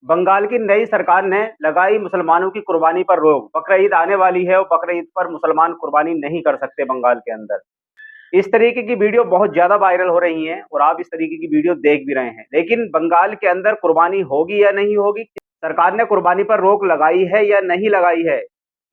बंगाल की नई सरकार ने लगाई मुसलमानों की कुर्बानी पर रोक। बकरीद आने वाली है और बकरीद पर मुसलमान कुर्बानी नहीं कर सकते बंगाल के अंदर। इस तरीके की वीडियो बहुत ज़्यादा वायरल हो रही हैं और आप इस तरीके की वीडियो देख भी रहे हैं। लेकिन बंगाल के अंदर कुर्बानी होगी या नहीं होगी? सरकार ने कुर्बानी पर रोक लगाई है या नहीं लगाई है?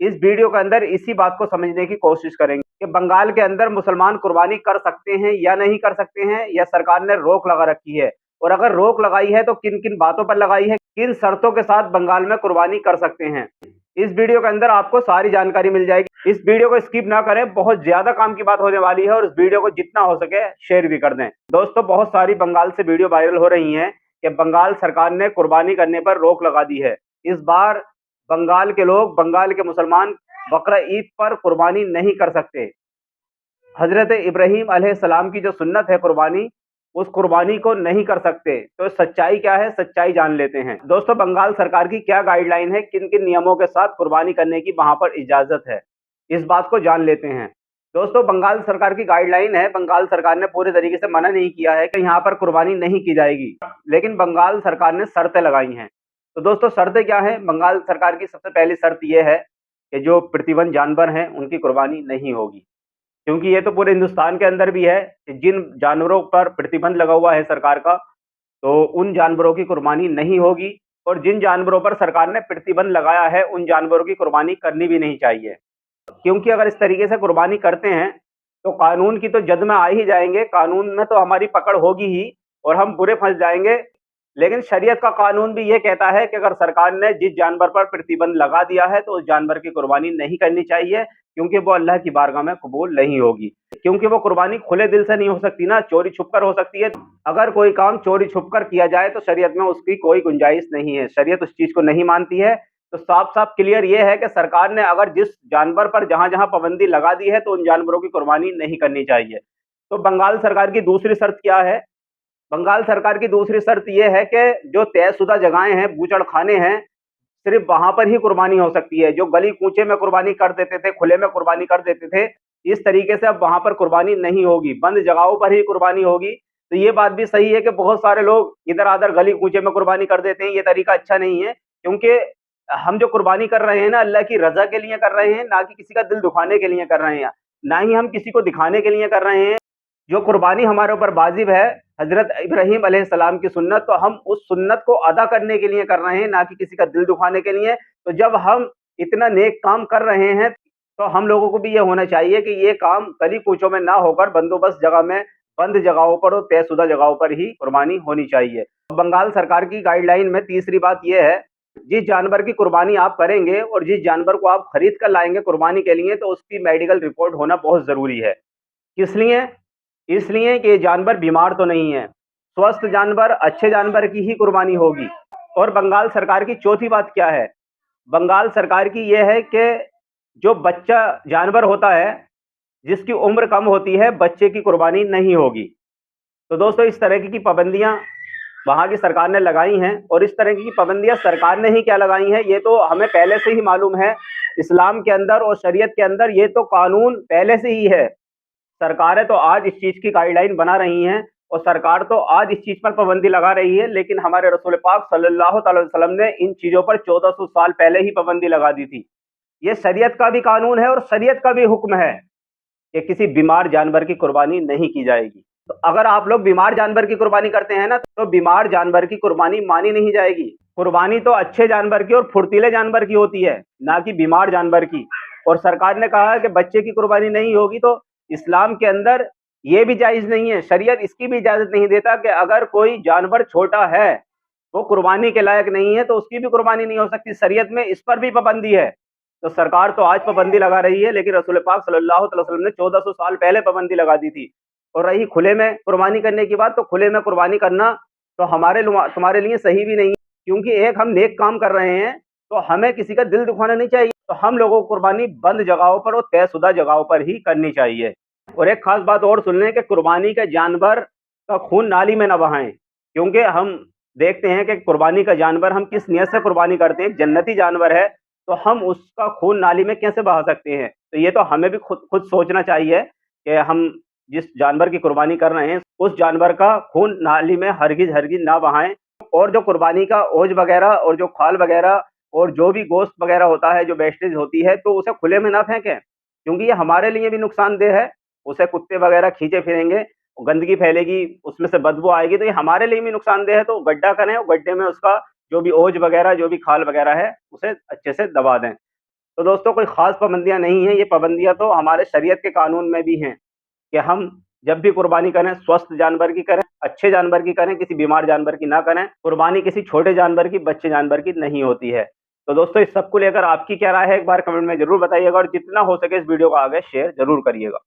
इस वीडियो के अंदर इसी बात को समझने की कोशिश करेंगे कि बंगाल के अंदर मुसलमान कुर्बानी कर सकते हैं या नहीं कर सकते हैं, या सरकार ने रोक लगा रखी है। और अगर रोक लगाई है तो किन-किन बातों पर लगाई है, किन शर्तों के साथ बंगाल में कुर्बानी कर सकते हैं। इस वीडियो के अंदर आपको सारी जानकारी मिल जाएगी। इस वीडियो को स्किप ना करें, बहुत ज़्यादा काम की बात होने वाली है और इस वीडियो को जितना हो सके शेयर भी कर दें। दोस्तों, बहुत सारी बंगाल से वीडियो वायरल हो रही हैं कि बंगाल सरकार ने कुर्बानी करने पर रोक लगा दी है। इस बार बंगाल के लोग, बंगाल के मुसलमान बकरा-ईद पर कुर्बानी नहीं कर सकते। हज़रत इब्राहीम अलैहिस्सलाम की जो सुन्नत है कुर्बानी, उस कुर्बानी को नहीं कर सकते। तो सच्चाई क्या है, सच्चाई जान लेते हैं। दोस्तों, बंगाल सरकार की क्या गाइडलाइन है, किन-किन नियमों के साथ कुर्बानी करने की वहाँ पर इजाज़त है, इस बात को जान लेते हैं। दोस्तों, बंगाल सरकार की गाइडलाइन है, बंगाल सरकार ने पूरे तरीके से मना नहीं किया है कि यहाँ पर कुर्बानी नहीं की जाएगी, लेकिन बंगाल सरकार ने शर्तें लगाई हैं। तो दोस्तों, शर्तें क्या हैं? बंगाल सरकार की सबसे पहली शर्त ये है कि जो प्रतिबंध जानवर हैं, उनकी कुर्बानी नहीं होगी। क्योंकि ये तो पूरे हिंदुस्तान के अंदर भी है कि जिन जानवरों पर प्रतिबंध लगा हुआ है सरकार का, तो उन जानवरों की कुर्बानी नहीं होगी, और जिन जानवरों पर सरकार ने प्रतिबंध लगाया है, उन जानवरों की कुर्बानी करनी भी नहीं चाहिए। क्योंकि अगर इस तरीके से कुर्बानी करते हैं, तो कानून की तो जद में आ ही जाएँगे, कानून में तो हमारी पकड़ होगी ही और हम बुरे फँस जाएँगे। लेकिन शरीयत का कानून भी ये कहता है कि अगर सरकार ने जिस जानवर पर प्रतिबंध लगा दिया है, तो उस जानवर की कुर्बानी नहीं करनी चाहिए, क्योंकि वो अल्लाह की बारगाह में कबूल नहीं होगी। क्योंकि वो कुर्बानी खुले दिल से नहीं हो सकती ना, चोरी छुपकर हो सकती है। अगर कोई काम चोरी छुपकर किया जाए तो शरीयत में उसकी कोई गुंजाइश नहीं है, शरीयत उस चीज़ को नहीं मानती है। तो साफ-साफ क्लियर ये है कि सरकार ने अगर जिस जानवर पर जहाँ-जहाँ पाबंदी लगा दी है, तो उन जानवरों की कुर्बानी नहीं करनी चाहिए। तो बंगाल सरकार की दूसरी शर्त क्या है? बंगाल सरकार की दूसरी शर्त ये है कि जो तयशुदा जगहें हैं, बूचड़खाने हैं, सिर्फ़ वहाँ पर ही कुर्बानी हो सकती है। जो गली-कूचे में कुर्बानी कर देते थे, खुले में कुर्बानी कर देते थे, इस तरीके से अब वहाँ पर कुर्बानी नहीं होगी, बंद जगहों पर ही कुर्बानी होगी। तो ये बात भी सही है कि बहुत सारे लोग इधर-आधर गली-कूचे में कुर्बानी कर देते हैं, ये तरीका अच्छा नहीं है, क्योंकि हम जो कुर्बानी कर रहे हैं ना, अल्लाह की रज़ा के लिए कर रहे हैं, ना कि किसी का दिल दुखाने के लिए कर रहे हैं, ना ही हम किसी को दिखाने के लिए कर रहे हैं। जो कुर्बानी हमारे ऊपर वाजिब है, हज़रत इब्राहीम अलैहिस्सलाम की सुन्नत, तो हम उस सुन्नत को अदा करने के लिए कर रहे हैं, ना कि किसी का दिल दुखाने के लिए। तो जब हम इतना नेक काम कर रहे हैं, तो हम लोगों को भी ये होना चाहिए कि ये काम गली-कूचों में ना होकर बंदोबस्त जगह में, बंद जगहों पर और तयशुदा जगहों पर ही कुर्बानी होनी चाहिए। बंगाल सरकार की गाइडलाइन में तीसरी बात ये है, जिस जानवर की कुर्बानी आप करेंगे और जिस जानवर को आप खरीद कर लाएँगे कुर्बानी के लिए, तो उसकी मेडिकल रिपोर्ट होना बहुत ज़रूरी है। किस लिए? इसलिए कि ये जानवर बीमार तो नहीं है। स्वस्थ जानवर, अच्छे जानवर की ही कुर्बानी होगी। और बंगाल सरकार की चौथी बात क्या है? बंगाल सरकार की ये है कि जो बच्चा जानवर होता है, जिसकी उम्र कम होती है, बच्चे की कुर्बानी नहीं होगी। तो दोस्तों, इस तरह की पाबंदियाँ वहाँ की सरकार ने लगाई हैं, और इस तरह की पाबंदियाँ सरकार ने ही क्या लगाई हैं, ये तो हमें पहले से ही मालूम है। इस्लाम के अंदर और शरीयत के अंदर ये तो कानून पहले से ही है। सरकारें तो आज इस चीज़ की गाइडलाइन बना रही हैं और सरकार तो आज इस चीज़ पर पाबंदी लगा रही है, लेकिन हमारे रसूल पाक सल्लल्लाहु अलैहि वसल्लम ने इन चीज़ों पर 1400 साल पहले ही पाबंदी लगा दी थी। ये शरीयत का भी कानून है और शरीयत का भी हुक्म है कि किसी बीमार जानवर की कुर्बानी नहीं की जाएगी। तो अगर आप लोग बीमार जानवर की कुर्बानी करते हैं ना, तो बीमार जानवर की कुर्बानी मानी नहीं जाएगी। कुर्बानी तो अच्छे जानवर की और फुर्तीले जानवर की होती है, ना कि बीमार जानवर की। और सरकार ने कहा है कि बच्चे की कुर्बानी नहीं होगी, तो इस्लाम के अंदर ये भी जायज़ नहीं है, शरीयत इसकी भी इजाज़त नहीं देता कि अगर कोई जानवर छोटा है, वो कुर्बानी के लायक नहीं है, तो उसकी भी कुर्बानी नहीं हो सकती। शरीयत में इस पर भी पाबंदी है। तो सरकार तो आज पाबंदी लगा रही है, लेकिन रसूल पाक सल्लल्लाहु अलैहि वसल्लम ने 1400 साल पहले पाबंदी लगा दी थी। और रही खुले में कुर्बानी करने की बात, तो खुले में कुर्बानी करना तो तुम्हारे लिए सही भी नहीं है, क्योंकि एक हम नेक काम कर रहे हैं, तो हमें किसी का दिल दुखाना नहीं चाहिए। तो हम लोगों को कुर्बानी बंद जगहों पर और तयशुदा जगहों पर ही करनी चाहिए। और एक खास बात और सुन लें कि कुर्बानी के जानवर का खून नाली में ना बहाएं, क्योंकि हम देखते हैं कि कुर्बानी का जानवर हम किस नियत से कुर्बानी करते हैं, जन्नती जानवर है, तो हम उसका खून नाली में कैसे बहा सकते हैं? तो ये तो हमें भी खुद खुद सोचना चाहिए कि हम जिस जानवर की कुर्बानी कर रहे हैं, उस जानवर का खून नाली में हरगिज़ हरगिज़ ना बहाएं। और जो कुर्बानी का ओज वगैरह और जो खाल वगैरह और जो भी गोश्त वगैरह होता है, जो वेस्टेज होती है, तो उसे खुले में ना फेंकें, क्योंकि ये हमारे लिए भी नुकसानदेह है। उसे कुत्ते वगैरह खींचे फिरेंगे, गंदगी फैलेगी, उसमें से बदबू आएगी, तो ये हमारे लिए भी नुकसानदेह है। तो गड्ढा करें और गड्ढे में उसका जो भी ओज वगैरह, जो भी खाल वगैरह है, उसे अच्छे से दबा दें। तो दोस्तों कोई ख़ास पाबंदियाँ नहीं हैं, ये पाबंदियाँ तो हमारे शरीयत के कानून में भी हैं कि हम जब भी कुर्बानी करें, स्वस्थ जानवर की करें, अच्छे जानवर की करें, किसी बीमार जानवर की ना करें। कुर्बानी किसी छोटे जानवर की, बच्चे जानवर की नहीं होती है। तो दोस्तों इस सब को लेकर आपकी क्या राय है, एक बार कमेंट में ज़रूर बताइएगा और जितना हो सके इस वीडियो को आगे शेयर ज़रूर करिएगा।